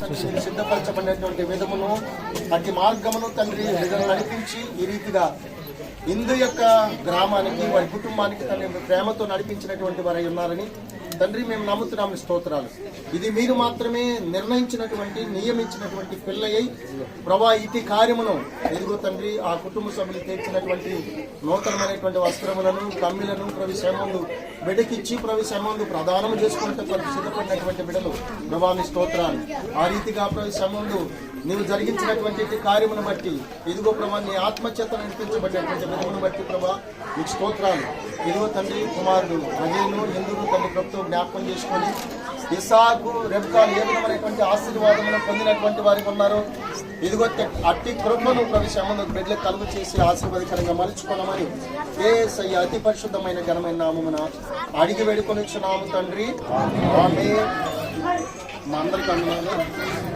తండ్రి మీరు సిద్ధపరచబడినటువంటి విధమును అట్టి మార్గమును తండ్రి బిడ్డలు నడిపించి ఈ రీతిగా హిందూ యొక్క గ్రామానికి వారి కుటుంబానికి తండ్రి ప్రేమతో నడిపించినటువంటి వారై ఉన్నారని తండ్రి మేము నమ్ముతున్నాము. స్తోత్రాలు. ఇది మీరు మాత్రమే నిర్ణయించినటువంటి నియమించినటువంటి పిల్లయ్యి ప్రభా ఇటు కార్యమును ఎదుగో తండ్రి ఆ కుటుంబ సభ్యులు తెచ్చినటువంటి నూతనమైనటువంటి వస్త్రములను కమ్మిలను ప్రవేశమందు బిడ్డకిచ్చి ప్రవేశమందు ప్రదానం చేసుకుంటే సిద్ధపడినటువంటి బిడ్డలు ప్రభా మీ స్తోత్రాలు. ఆ రీతిగా ప్రవేశమందు నీవు జరిగించినటువంటి కార్యమును బట్టి ఇదిగో ప్రభా నీ ఆత్మచేత నడిపించబడినటువంటి విధమును బట్టి ప్రభా మీకు స్తోత్రాలు. ఇదిగో తండ్రి కుమారుడు అజయ్ను ఎందుకు తండ్రి ప్రభుత్వం జ్ఞాపకం చేసుకొని ఇసాకు రెబ్కాలు ఏ విధమైనటువంటి ఆశీర్వాదమును పొందినటువంటి వారికి ఉన్నారు. ఇదిగో అట్టి కృపను ప్రవేశమును బిడ్డలకు కలుగు చేసి ఆశీర్వాదకరంగా మలుచుకోవడమని యేసయ్య అతి పరిశుద్ధమైన ఘనమైన నామమున అడిగి వేడుకొని చున్నాము తండ్రి. ఆమేన్. మా అందరికీ